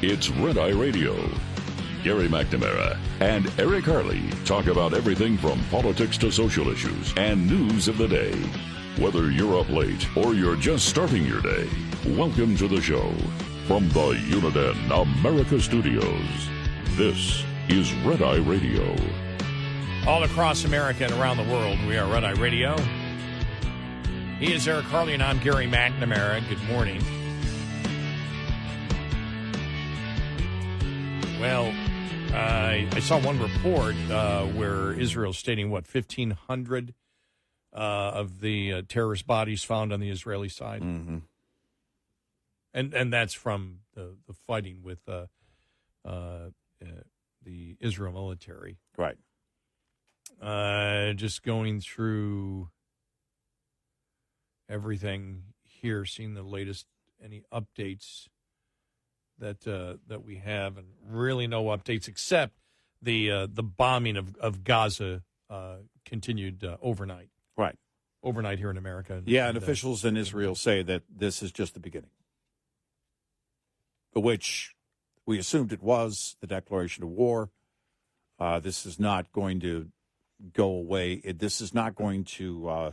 It's Red Eye Radio. Gary McNamara and Eric Harley talk about everything from politics to social issues and news of the day. Whether you're up late or you're just starting your day, welcome to the show. From the Uniden America Studios, this is Red Eye Radio. All across America and around the world, we are Red Eye Radio. He is Eric Harley, and I'm Gary McNamara. Good morning. Well, I saw one report where Israel's stating, 1,500 of the terrorist bodies found on the Israeli side. Mm-hmm. And that's from the fighting with the Israel military. Right. Just going through everything here, seeing the latest, any updates that we have, and really no updates except the bombing of Gaza continued overnight. Right. Overnight here in America. Yeah, and officials in Israel say that this is just the beginning, which we assumed it was, the declaration of war. This is not going to go away. This is not going to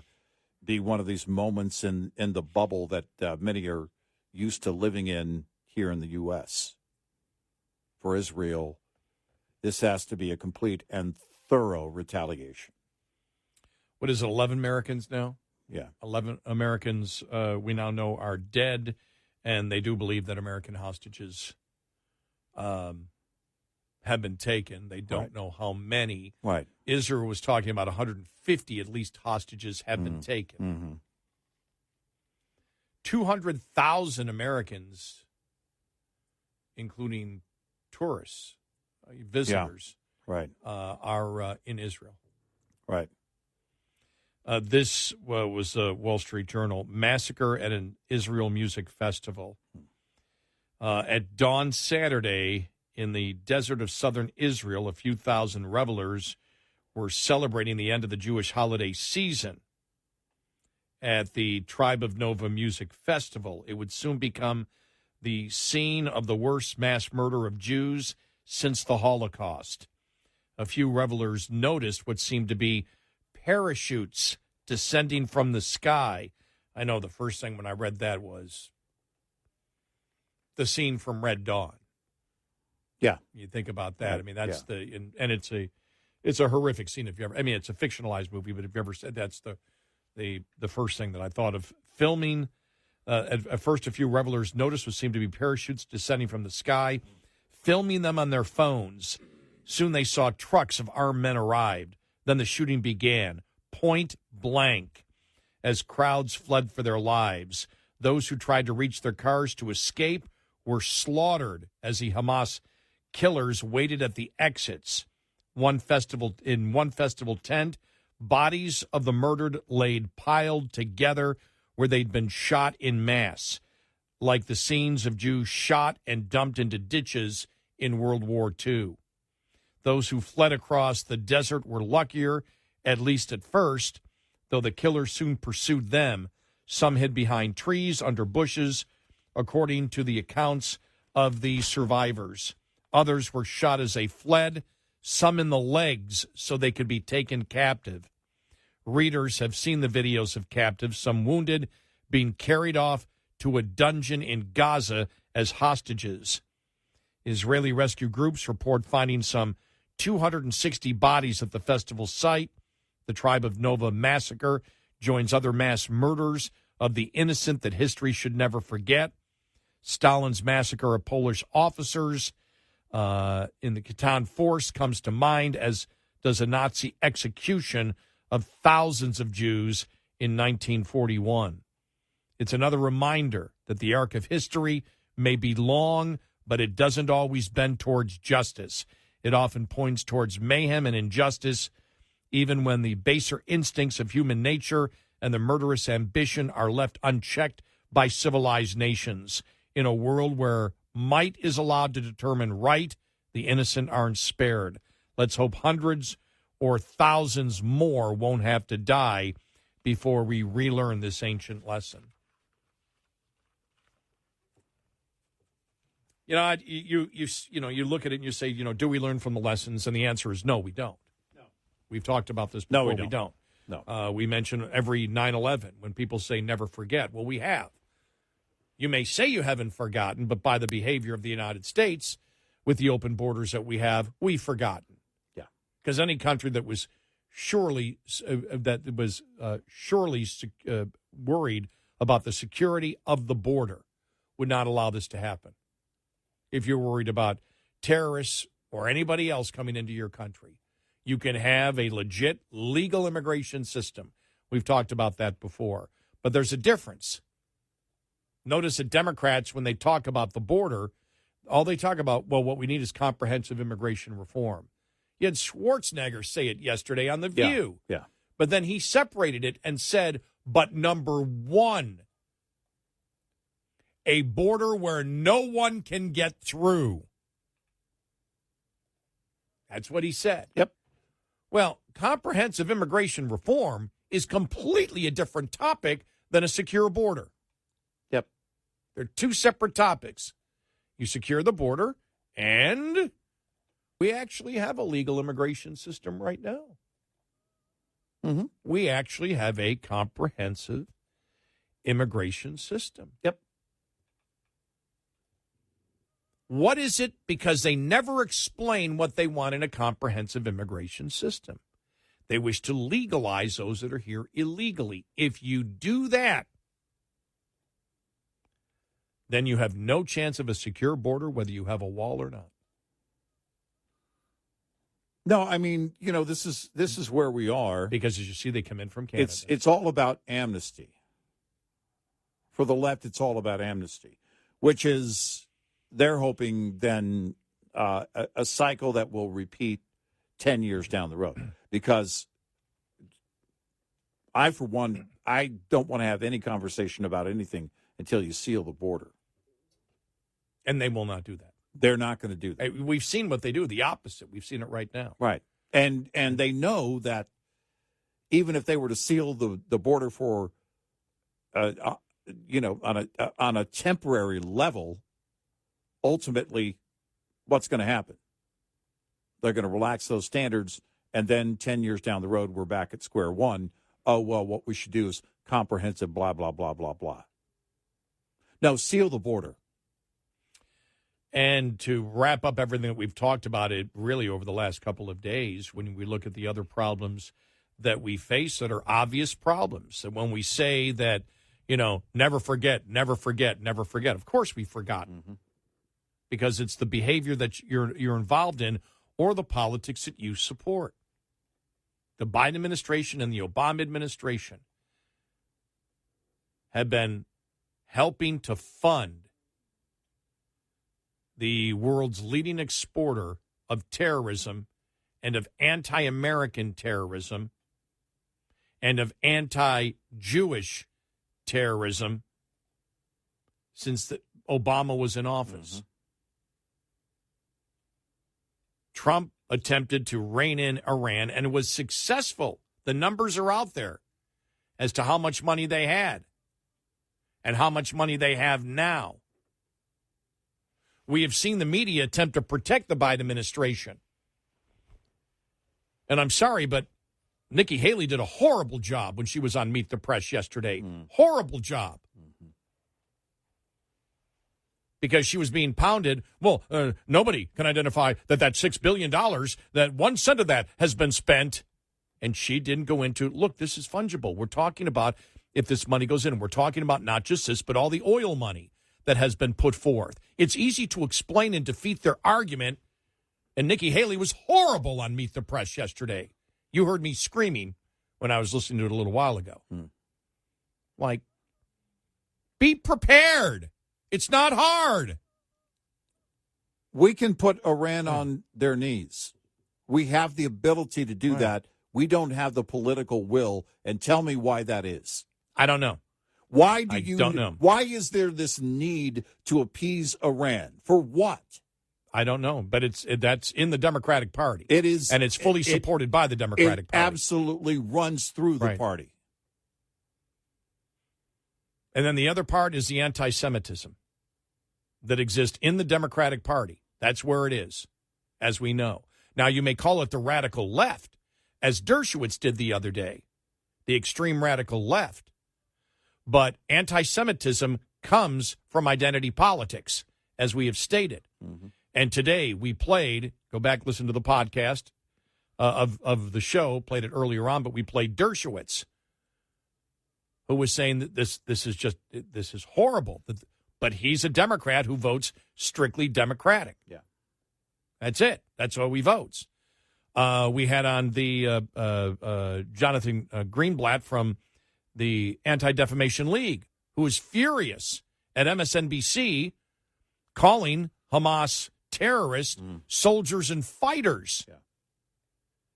be one of these moments in the bubble that many are used to living in here in the U.S. For Israel, this has to be a complete and thorough retaliation. What is it, 11 Americans now? Yeah. 11 Americans we now know are dead, and they do believe that American hostages have been taken. They don't know how many. Right. Israel was talking about 150 at least hostages have been taken. Mm-hmm. 200,000 Americans, including tourists, visitors, right, are in Israel. Right. This was a Wall Street Journal. Massacre at an Israel music festival. At dawn Saturday in the desert of southern Israel, a few thousand revelers were celebrating the end of the Jewish holiday season at the Tribe of Nova Music Festival. It would soon become the scene of the worst mass murder of Jews since the Holocaust. A few revelers noticed what seemed to be parachutes descending from the sky. I know the first thing when I read that was the scene from Red Dawn. Yeah. You think about that. Right. I mean, that's and it's a horrific scene if you ever, I mean, it's a fictionalized movie, but if you ever said that's the first thing that I thought of. Filming, at first a few revelers noticed what seemed to be parachutes descending from the sky, filming them on their phones. Soon they saw trucks of armed men arrived. Then the shooting began, point blank, as crowds fled for their lives. Those who tried to reach their cars to escape were slaughtered as the Hamas killers waited at the exits. One festival tent, bodies of the murdered laid piled together where they'd been shot in mass, like the scenes of Jews shot and dumped into ditches in World War II. Those who fled across the desert were luckier, at least at first, though the killers soon pursued them. Some hid behind trees, under bushes, according to the accounts of the survivors. Others were shot as they fled, some in the legs so they could be taken captive. Readers have seen the videos of captives, some wounded, being carried off to a dungeon in Gaza as hostages. Israeli rescue groups report finding some 260 bodies at the festival site. The Tribe of Nova massacre joins other mass murders of the innocent that history should never forget. Stalin's massacre of Polish officers in the Khatan Force comes to mind, as does a Nazi execution of thousands of Jews in 1941. It's another reminder that the arc of history may be long, but it doesn't always bend towards justice. It often points towards mayhem and injustice, even when the baser instincts of human nature and the murderous ambition are left unchecked by civilized nations. In a world where might is allowed to determine right, the innocent aren't spared. Let's hope hundreds or thousands more won't have to die before we relearn this ancient lesson. You look at it and you say, do we learn from the lessons? And the answer is no, we don't. No. We've talked about this before. No, we don't. No. We mention every 9/11 when people say never forget. Well, we have. You may say you haven't forgotten, but by the behavior of the United States, with the open borders that we have, we've forgotten. Yeah. Because any country that was surely worried about the security of the border would not allow this to happen. If you're worried about terrorists or anybody else coming into your country, you can have a legit legal immigration system. We've talked about that before. But there's a difference. Notice that Democrats, when they talk about the border, all they talk about, well, what we need is comprehensive immigration reform. You had Schwarzenegger say it yesterday on The View. Yeah. But then he separated it and said, but number one, a border where no one can get through. That's what he said. Yep. Well, comprehensive immigration reform is completely a different topic than a secure border. Yep. They're two separate topics. You secure the border, and we actually have a legal immigration system right now. Mm-hmm. We actually have a comprehensive immigration system. Yep. What is it? Because they never explain what they want in a comprehensive immigration system. They wish to legalize those that are here illegally. If you do that, then you have no chance of a secure border, whether you have a wall or not. No, I mean, this is where we are. Because as you see, they come in from Canada. It's all about amnesty. For the left, it's all about amnesty, which is they're hoping then a cycle that will repeat 10 years down the road. Because I, for one, I don't want to have any conversation about anything until you seal the border. And they will not do that. They're not going to do that. We've seen what they do, the opposite. We've seen it right now. Right. And they know that even if they were to seal the border for, on a temporary level, ultimately, what's going to happen? They're going to relax those standards, and then 10 years down the road, we're back at square one. Oh, well, what we should do is comprehensive blah, blah, blah, blah, blah. No, seal the border. And to wrap up everything that we've talked about it really over the last couple of days, when we look at the other problems that we face that are obvious problems, and when we say that, never forget, never forget, never forget, of course we've forgotten. Mm-hmm. Because it's the behavior that you're involved in or the politics that you support. The Biden administration and the Obama administration have been helping to fund the world's leading exporter of terrorism and of anti-American terrorism and of anti-Jewish terrorism since Obama was in office. Mm-hmm. Trump attempted to rein in Iran and was successful. The numbers are out there as to how much money they had and how much money they have now. We have seen the media attempt to protect the Biden administration. And I'm sorry, but Nikki Haley did a horrible job when she was on Meet the Press yesterday. Horrible job. Mm-hmm. Because she was being pounded. Well, nobody can identify that $6 billion, that 1 cent of that has been spent. And she didn't go into, look, this is fungible. We're talking about if this money goes in. We're talking about not just this, but all the oil money that has been put forth. It's easy to explain and defeat their argument. And Nikki Haley was horrible on Meet the Press yesterday. You heard me screaming when I was listening to it a little while ago. Like, be prepared. It's not hard. We can put Iran on their knees. We have the ability to do that. We don't have the political will. And tell me why that is. I don't know. Why I don't know. Why is there this need to appease Iran? For what? I don't know, but that's in the Democratic Party. It is, and it's fully supported by the Democratic Party. It absolutely runs through the party. And then the other part is the anti-Semitism. that exist in the Democratic Party. That's where it is, as we know. Now, you may call it the radical left, as Dershowitz did the other day, the extreme radical left. But anti-Semitism comes from identity politics, as we have stated. Mm-hmm. And today we played, go back, listen to the podcast of the show, played it earlier on, but we played Dershowitz, who was saying that this is horrible. But he's a Democrat who votes strictly Democratic. Yeah. That's it. That's how he votes. We had on the Jonathan Greenblatt from the Anti-Defamation League, who was furious at MSNBC calling Hamas terrorists, soldiers, and fighters. Yeah.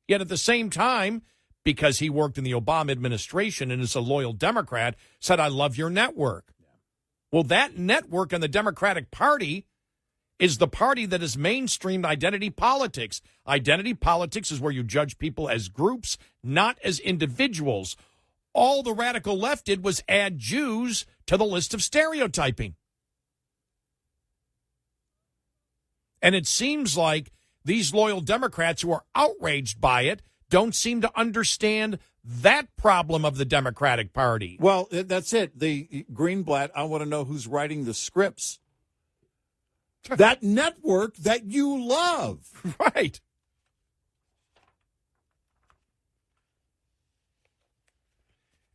Yet at the same time, because he worked in the Obama administration and is a loyal Democrat, said, I love your network. Yeah. Well, that network in the Democratic Party is the party that has mainstreamed identity politics. Identity politics is where you judge people as groups, not as individuals. All the radical left did was add Jews to the list of stereotyping. And it seems like these loyal Democrats who are outraged by it don't seem to understand that problem of the Democratic Party. Well, that's it. The Greenblatt, I want to know who's writing the scripts. That network that you love. Right.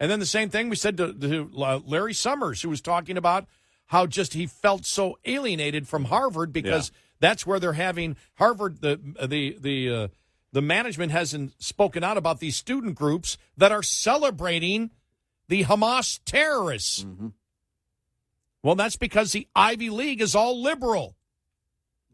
And then the same thing we said to Larry Summers, who was talking about how just he felt so alienated from Harvard because that's where they're having Harvard. The management hasn't spoken out about these student groups that are celebrating the Hamas terrorists. Mm-hmm. Well, that's because the Ivy League is all liberal.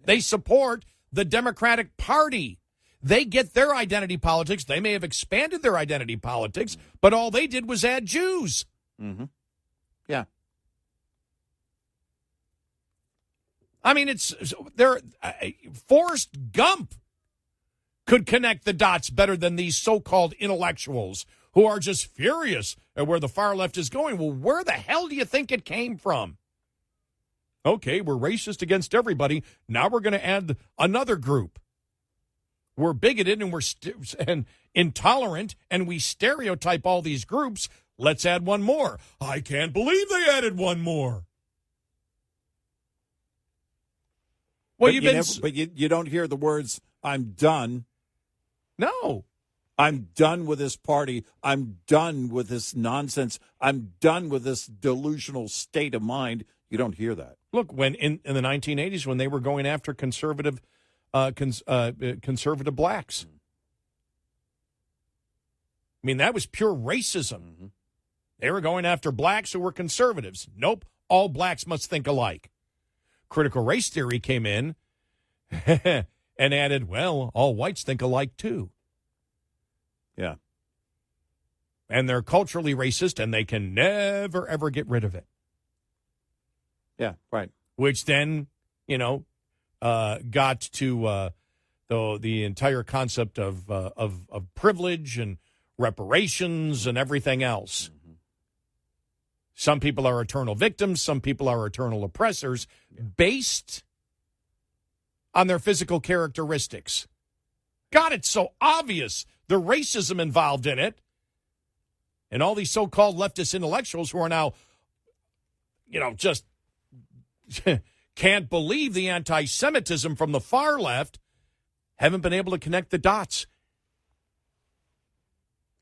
They support the Democratic Party. They get their identity politics. They may have expanded their identity politics, but all they did was add Jews. Mm-hmm. Yeah. I mean, Forrest Gump could connect the dots better than these so-called intellectuals who are just furious at where the far left is going. Well, where the hell do you think it came from? Okay, we're racist against everybody. Now we're going to add another group. We're bigoted and we're and intolerant, and we stereotype all these groups. Let's add one more. I can't believe they added one more. Well, but you don't hear the words, I'm done. No. I'm done with this party. I'm done with this nonsense. I'm done with this delusional state of mind. You don't hear that. Look, when in the 1980s, when they were going after conservative blacks. I mean, that was pure racism. Mm-hmm. They were going after blacks who were conservatives. Nope, all blacks must think alike. Critical race theory came in and added, well, all whites think alike too. Yeah. And they're culturally racist, and they can never, ever get rid of it. Yeah, right. Which then, got to the entire concept of privilege and reparations and everything else. Mm-hmm. Some people are eternal victims. Some people are eternal oppressors based on their physical characteristics. God, it's so obvious the racism involved in it. And all these so-called leftist intellectuals who are now, just can't believe the anti-Semitism from the far left, haven't been able to connect the dots.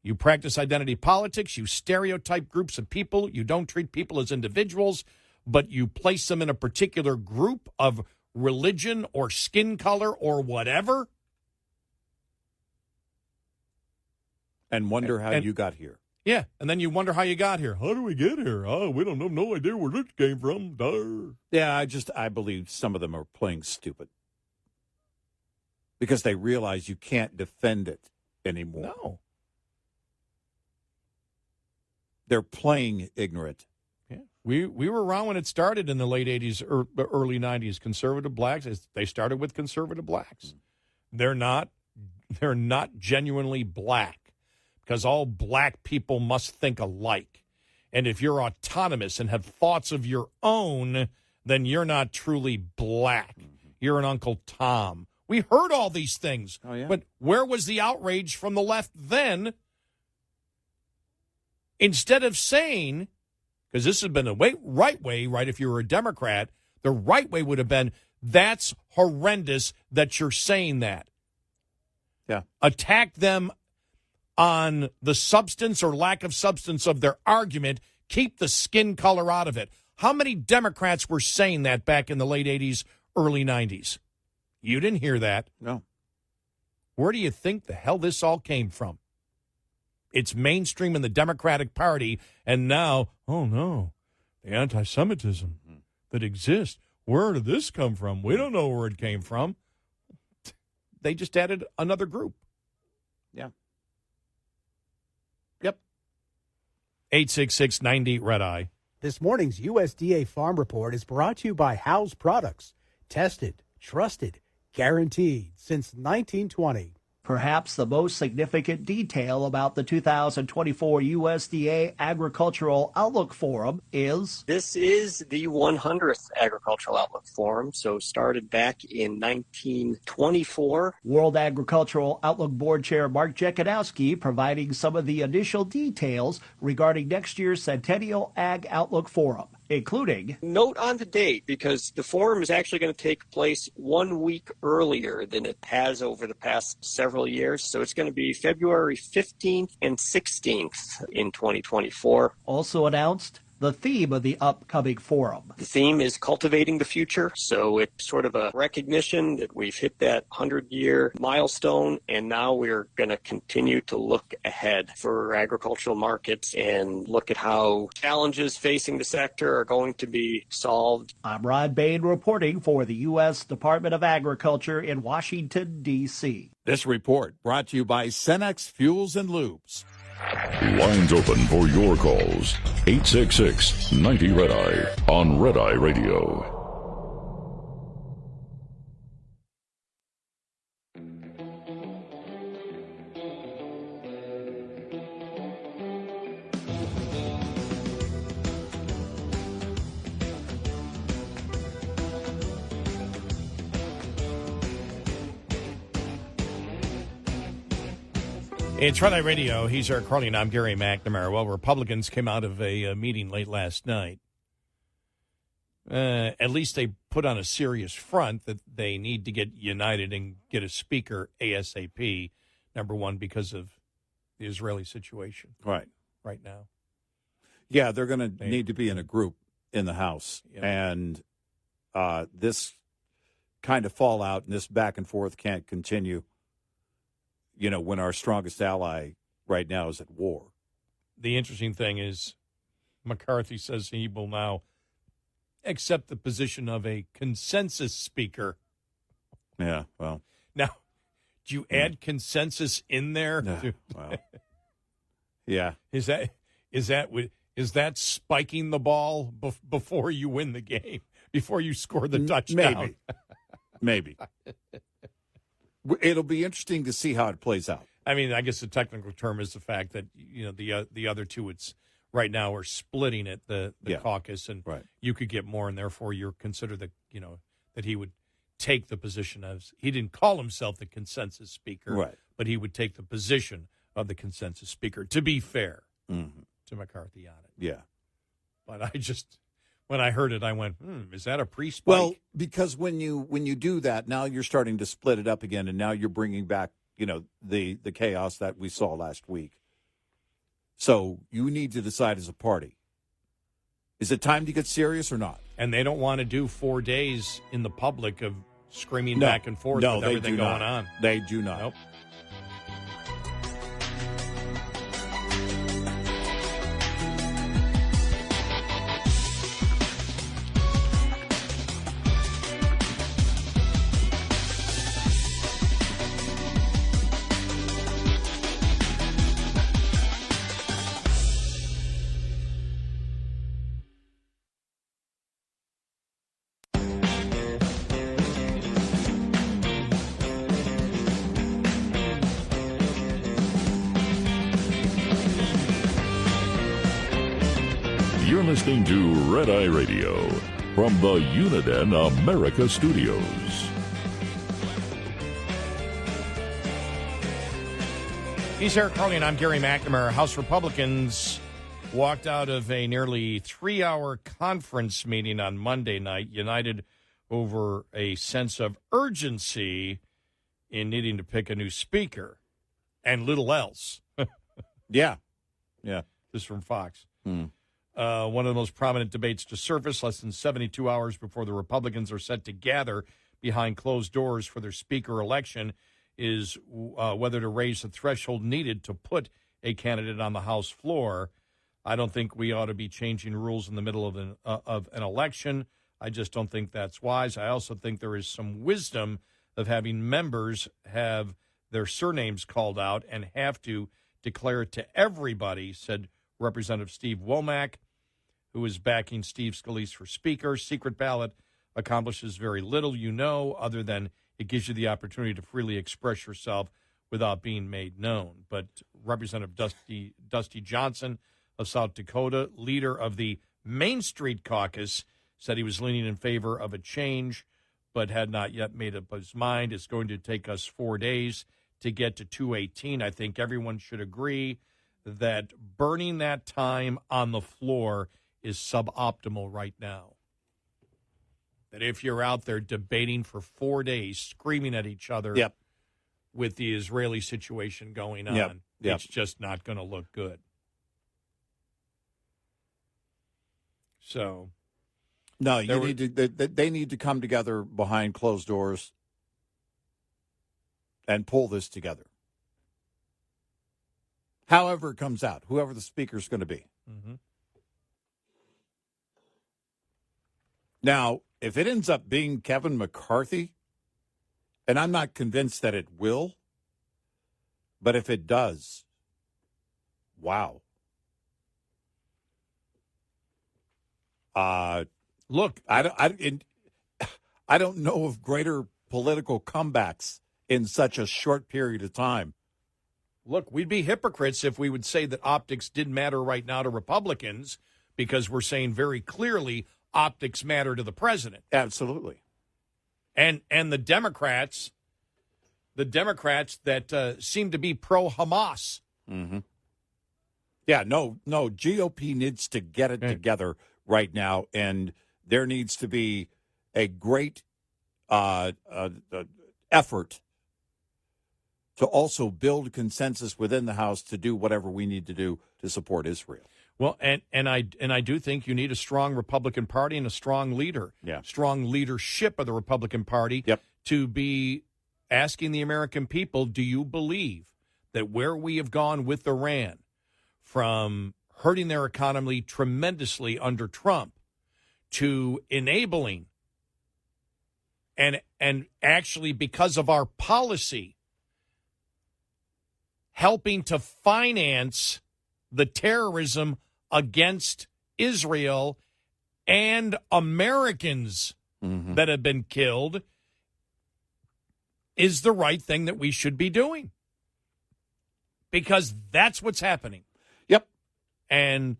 You practice identity politics, you stereotype groups of people, you don't treat people as individuals, but you place them in a particular group of religion or skin color or whatever. And wonder how you got here. Yeah, and then you wonder how you got here. How do we get here? Oh, we don't have no idea where this came from. Duh. Yeah, I believe some of them are playing stupid. Because they realize you can't defend it anymore. No. They're playing ignorant. Yeah. We were around when it started in the late 80s or early 90s. Conservative blacks, they started with conservative blacks. They're not genuinely black. Because all black people must think alike. And if you're autonomous and have thoughts of your own, then you're not truly black. You're an Uncle Tom. We heard all these things. Oh, yeah. But where was the outrage from the left then? Instead of saying, because this has been the right way, right, if you were a Democrat, the right way would have been, that's horrendous that you're saying that. Yeah. Attack them on the substance or lack of substance of their argument. Keep the skin color out of it. How many Democrats were saying that back in the late 80s, early 90s? You didn't hear that. No. Where do you think the hell this all came from? It's mainstream in the Democratic Party, and now, oh no, the anti-Semitism that exists, where did this come from? We don't know where it came from. They just added another group. Yeah. Yep. 866-90-RED-EYE. This morning's USDA Farm Report is brought to you by Howe's Products. Tested, trusted, guaranteed since 1920. Perhaps the most significant detail about the 2024 USDA Agricultural Outlook Forum is this is the 100th Agricultural Outlook Forum, so started back in 1924. World Agricultural Outlook Board Chair Mark Jekanowski providing some of the initial details regarding next year's Centennial Ag Outlook Forum, including note on the date, because the forum is actually going to take place 1 week earlier than it has over the past several years. So it's going to be February 15th and 16th in 2024. Also announced the theme of the upcoming forum. The theme is cultivating the future. So it's sort of a recognition that we've hit that 100-year milestone, and now we're going to continue to look ahead for agricultural markets and look at how challenges facing the sector are going to be solved. I'm Rod Bain reporting for the U.S. Department of Agriculture in Washington, D.C. This report brought to you by Cenex Fuels and Lubes. Lines open for your calls. 866-90-RED-EYE on Red Eye Radio. It's Red Eye Radio. He's Eric Carly, and I'm Gary McNamara. Well, Republicans came out of a meeting late last night. At least they put on a serious front that they need to get united and get a speaker ASAP, number one, because of the Israeli situation right now. Yeah, they're going to need to be in a group in the House. Yep. And this kind of fallout and this back and forth can't continue, when our strongest ally right now is at war. The interesting thing is McCarthy says he will now accept the position of a consensus speaker. Yeah, well. Now, do you add consensus in there? Well, yeah. Is that spiking the ball before you win the game, before you score the touchdown? Maybe. It'll be interesting to see how it plays out. I mean, I guess the technical term is the fact that the other two, it's right now are splitting it, the caucus, and you could get more, and therefore you're considered that he would take the position as he didn't call himself the consensus speaker, but he would take the position of the consensus speaker. To be fair to McCarthy on it, yeah. But I just. When I heard it, I went, is that a pre-spike? Well, because when you do that, now you're starting to split it up again, and now you're bringing back, the chaos that we saw last week. So you need to decide as a party. Is it time to get serious or not? And they don't want to do 4 days in the public of screaming back and forth with everything going on. They do not. Nope. You're listening to Red Eye Radio. from the Uniden America Studios. He's Eric Carly, and I'm Gary McNamara. House Republicans walked out of a nearly 3-hour conference meeting on Monday night, united over a sense of urgency in needing to pick a new speaker and little else. Yeah. This is from Fox. One of the most prominent debates to surface less than 72 hours before the Republicans are set to gather behind closed doors for their speaker election is whether to raise the threshold needed to put a candidate on the House floor. I don't think we ought to be changing rules in the middle of an election. I just don't think that's wise. I also think there is some wisdom of having members have their surnames called out and have to declare it to everybody, said Representative Steve Womack, who is backing Steve Scalise for Speaker. Secret ballot accomplishes very little, other than it gives you the opportunity to freely express yourself without being made known. But Representative Dusty Johnson of South Dakota, leader of the Main Street Caucus, said he was leaning in favor of a change, but had not yet made up his mind. It's going to take us 4 days to get to 218. I think everyone should agree that burning that time on the floor is suboptimal right now. That if you're out there debating for 4 days, screaming at each other with the Israeli situation going on, it's just not going to look good. So, no, they need to come together behind closed doors and pull this together. However it comes out, whoever the speaker's going to be. Mm-hmm. Now, if it ends up being Kevin McCarthy, and I'm not convinced that it will, but if it does, wow. Look, I don't know of greater political comebacks in such a short period of time. Look, we'd be hypocrites if we would say that optics didn't matter right now to Republicans, because we're saying very clearly optics matter to the president. Absolutely. And the Democrats that seem to be pro-Hamas. Mm-hmm. Yeah, no, GOP needs to get it together right now, and there needs to be a great effort to also build consensus within the House to do whatever we need to do to support Israel. Well, and I do think you need a strong Republican Party and a strong leader, strong leadership of the Republican Party to be asking the American people, do you believe that where we have gone with Iran, from hurting their economy tremendously under Trump to enabling and actually because of our policy helping to finance the terrorism against Israel and Americans that have been killed, is the right thing that we should be doing. Because that's what's happening. Yep. And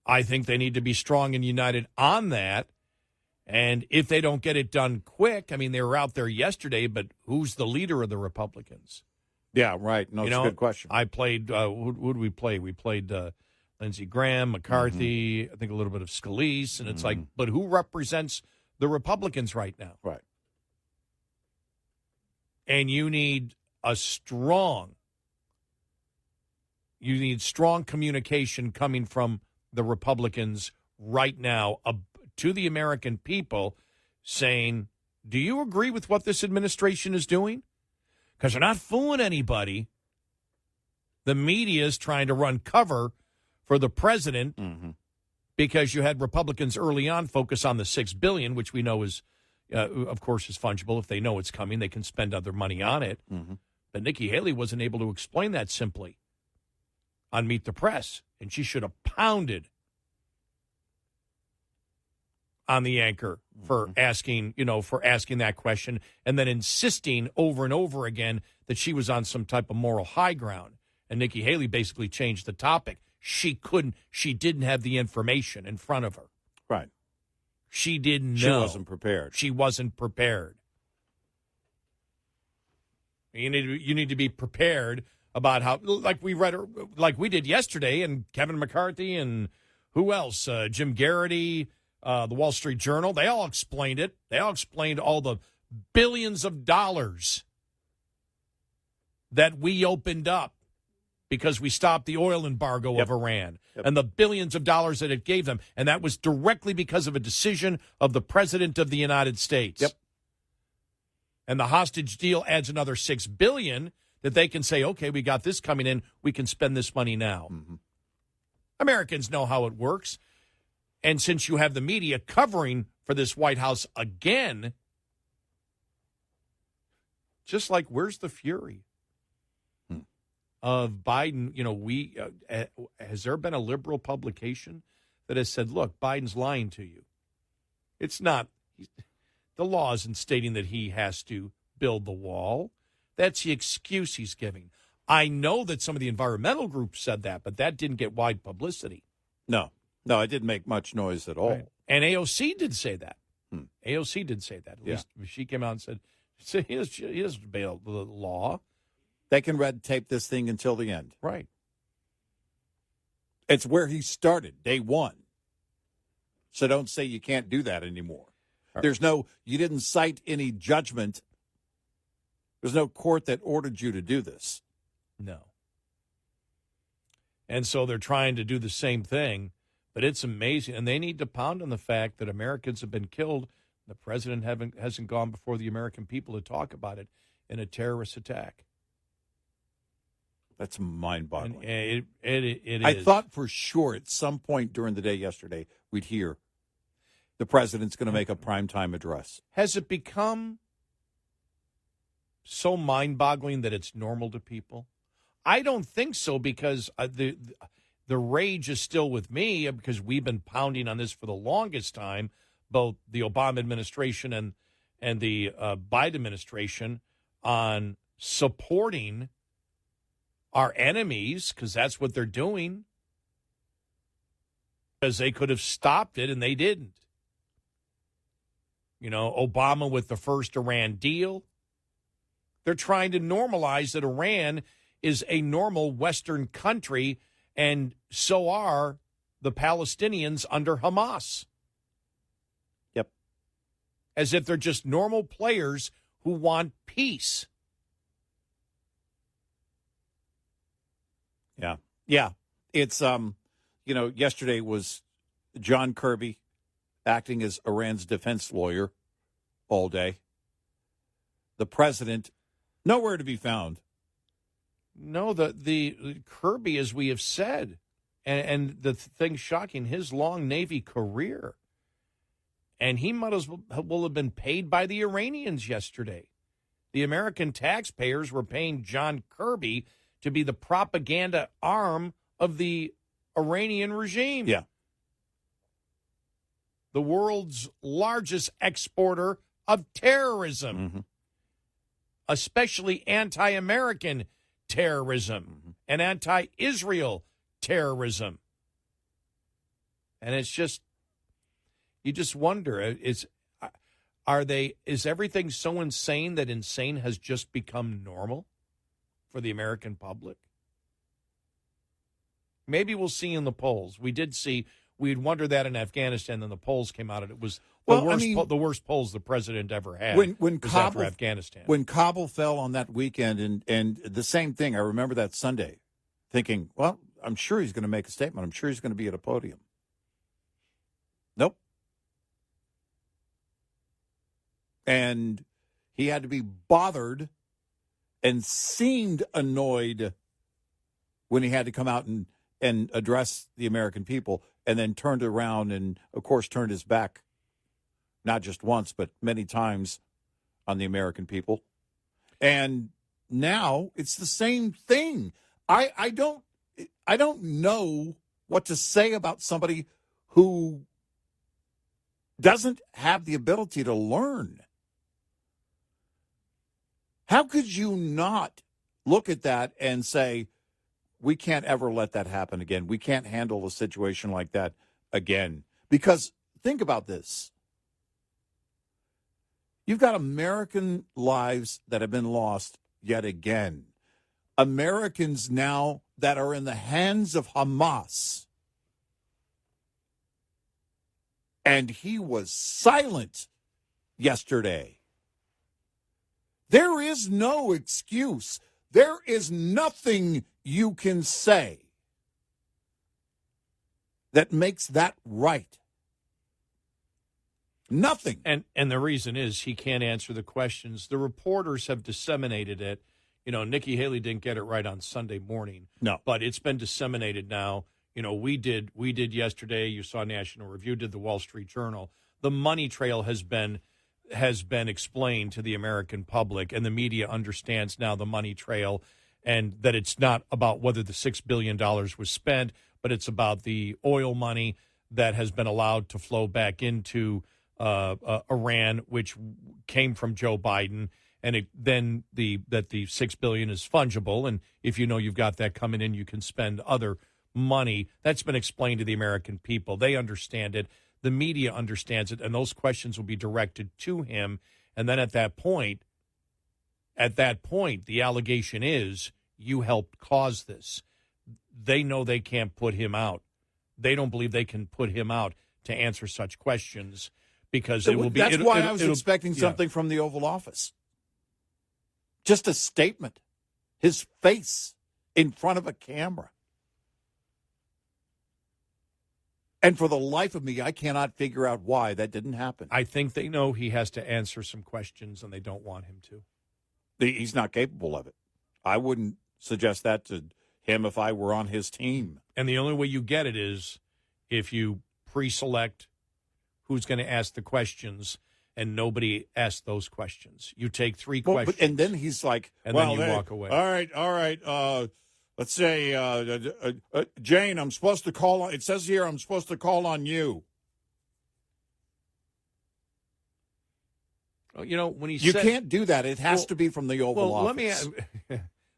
I think they need to be strong and united on that. And if they don't get it done quick, I mean, they were out there yesterday, but who's the leader of the Republicans? Yeah, right. No, it's a good question. I played, who did we play? We played Lindsey Graham, McCarthy, I think a little bit of Scalise. And it's like, but who represents the Republicans right now? Right. And you need strong communication coming from the Republicans right now to the American people saying, do you agree with what this administration is doing? Because they're not fooling anybody. The media is trying to run cover for the president because you had Republicans early on focus on the $6 billion, which we know is, of course, is fungible. If they know it's coming, they can spend other money on it. But Nikki Haley wasn't able to explain that simply on Meet the Press, and she should have pounded on the anchor for asking that question and then insisting over and over again that she was on some type of moral high ground. And Nikki Haley basically changed the topic. She didn't have the information in front of her. Right. She didn't know. She wasn't prepared. She wasn't prepared. You need to be prepared about how, like we did yesterday, and Kevin McCarthy and who else? Jim Garrity, the Wall Street Journal. They all explained it. They all explained all the billions of dollars that we opened up because we stopped the oil embargo of Iran and the billions of dollars that it gave them. And that was directly because of a decision of the President of the United States. Yep. And the hostage deal adds another $6 billion that they can say, okay, we got this coming in. We can spend this money now. Mm-hmm. Americans know how it works. And since you have the media covering for this White House again, just like, where's the fury of Biden? You know, has there been a liberal publication that has said, look, Biden's lying to you? It's not. The law isn't stating that he has to build the wall. That's the excuse he's giving. I know that some of the environmental groups said that, but that didn't get wide publicity. No, it didn't make much noise at all. Right. And AOC did say that. AOC did say that. At least she came out and said he doesn't obey the law. They can red tape this thing until the end. Right. It's where he started, day one. So don't say you can't do that anymore. You didn't cite any judgment. There's no court that ordered you to do this. No. And so they're trying to do the same thing, but it's amazing. And they need to pound on the fact that Americans have been killed. The president hasn't gone before the American people to talk about it in a terrorist attack. That's mind-boggling. And it is. I thought for sure at some point during the day yesterday we'd hear the president's going to make a primetime address. Has it become so mind-boggling that it's normal to people? I don't think so, because the rage is still with me, because we've been pounding on this for the longest time, both the Obama administration and the Biden administration, on supporting our enemies, because that's what they're doing, because they could have stopped it and they didn't. You know, Obama with the first Iran deal. They're trying to normalize that Iran is a normal Western country, and so are the Palestinians under Hamas. Yep. As if they're just normal players who want peace. Yeah. Yeah. It's, yesterday was John Kirby acting as Iran's defense lawyer all day. The president, nowhere to be found. No, the Kirby, as we have said, and the thing shocking, his long Navy career. And he might as well have been paid by the Iranians yesterday. The American taxpayers were paying John Kirby to be the propaganda arm of the Iranian regime. Yeah. The world's largest exporter of terrorism, especially anti-American terrorism and anti-Israel terrorism. And it's just, you just wonder, is everything so insane that insane has just become normal for the American public? Maybe we'll see in the polls. We'd wonder that in Afghanistan, then the polls came out, and it was the worst polls the president ever had after Afghanistan. When Kabul fell on that weekend, and the same thing, I remember that Sunday thinking, well, I'm sure he's going to make a statement. I'm sure he's going to be at a podium. Nope. And he had to be bothered and seemed annoyed when he had to come out and address the American people, and then turned around and, of course, turned his back, not just once, but many times on the American people. And now it's the same thing. I don't know what to say about somebody who doesn't have the ability to learn. How could you not look at that and say, we can't ever let that happen again. We can't handle a situation like that again. Because think about this. You've got American lives that have been lost yet again. Americans now that are in the hands of Hamas. And he was silent yesterday. There is no excuse. There is nothing you can say that makes that right. Nothing. And the reason is he can't answer the questions. The reporters have disseminated it. You know, Nikki Haley didn't get it right on Sunday morning. No. But it's been disseminated now. You know, we did yesterday. You saw National Review, did the Wall Street Journal. The money trail has been explained to the American public, and the media understands now the money trail, and that it's not about whether the $6 billion was spent, but it's about the oil money that has been allowed to flow back into Iran, which came from Joe Biden, and that the $6 billion is fungible, and if you know you've got that coming in, you can spend other money. That's been explained to the American people. They understand it. The media understands it, and those questions will be directed to him. And then at that point, the allegation is you helped cause this. They know they can't put him out. They don't believe they can put him out to answer such questions because it will be. That's why I was expecting something from the Oval Office. Just a statement. His face in front of a camera. And for the life of me, I cannot figure out why that didn't happen. I think they know he has to answer some questions, and they don't want him to. He's not capable of it. I wouldn't suggest that to him if I were on his team. And the only way you get it is if you pre-select who's going to ask the questions, and nobody asks those questions. You take three questions. And then he's like, and then you walk away. All right. Let's say, Jane, I'm supposed to call on, it says here I'm supposed to call on you. You know, when you can't do that. It has to be from the Oval Office.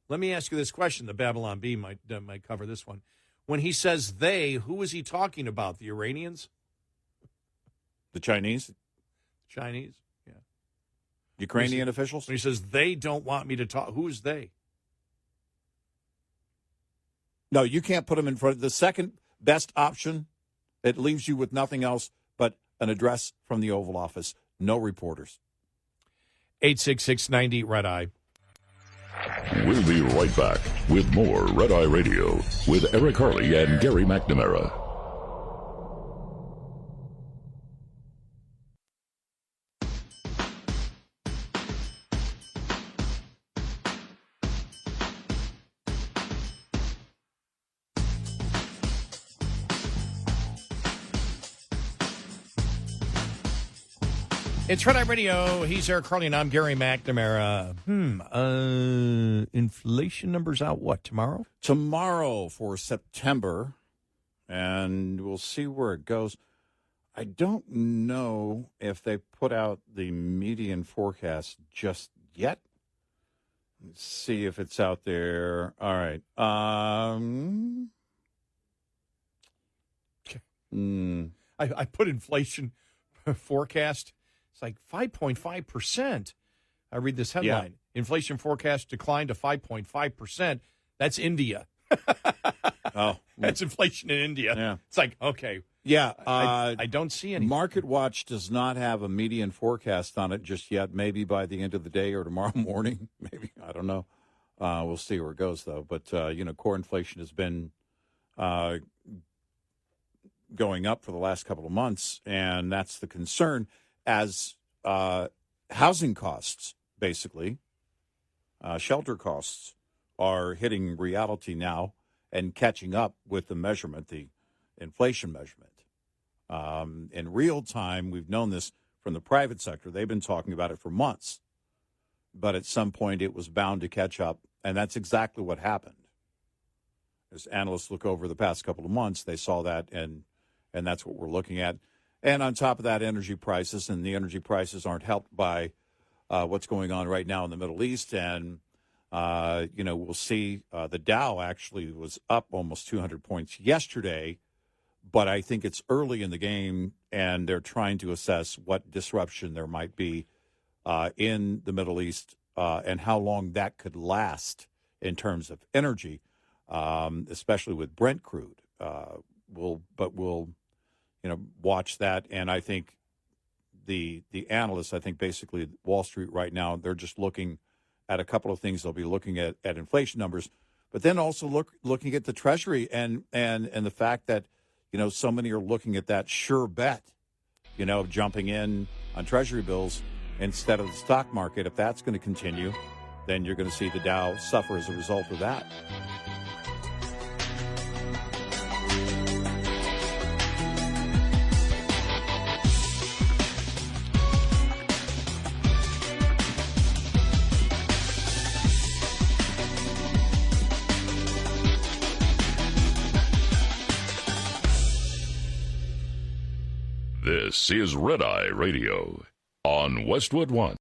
Let me ask you this question. The Babylon Bee might cover this one. When he says they, who is he talking about? The Iranians? The Chinese? Chinese, yeah. Ukrainian officials? When he says they don't want me to talk, who is they? No, you can't put them in front. The second best option, it leaves you with nothing else but an address from the Oval Office. No reporters. 866-90 Red Eye. We'll be right back with more Red Eye Radio with Eric Harley and Gary McNamara. It's Red Eye Radio. He's Eric Carly, and I'm Gary McNamara. Inflation numbers out, what, tomorrow? Tomorrow for September, and we'll see where it goes. I don't know if they put out the median forecast just yet. Let's see if it's out there. All right. I put inflation forecast. It's like 5.5%. I read this headline. Yeah. Inflation forecast declined to 5.5%. That's India. That's inflation in India. Yeah. It's like, okay. Yeah. I don't see any. Market Watch does not have a median forecast on it just yet. Maybe by the end of the day or tomorrow morning. Maybe. I don't know. We'll see where it goes, though. But, core inflation has been going up for the last couple of months, and that's the concern. As housing costs, basically, shelter costs are hitting reality now and catching up with the measurement, the inflation measurement. In real time, we've known this from the private sector. They've been talking about it for months. But at some point, it was bound to catch up, and that's exactly what happened. As analysts look over the past couple of months, they saw that, and that's what we're looking at. And on top of that, energy prices, and the energy prices aren't helped by what's going on right now in the Middle East. And, we'll see the Dow actually was up almost 200 points yesterday, but I think it's early in the game, and they're trying to assess what disruption there might be in the Middle East and how long that could last in terms of energy, especially with Brent crude. We'll watch that, and I think the analysts, I think basically Wall Street right now, they're just looking at a couple of things. They'll be looking at inflation numbers, but then also looking at the Treasury and the fact that, so many are looking at that sure bet, jumping in on Treasury bills instead of the stock market. If that's going to continue, then you're going to see the Dow suffer as a result of that. This is Red Eye Radio on Westwood One.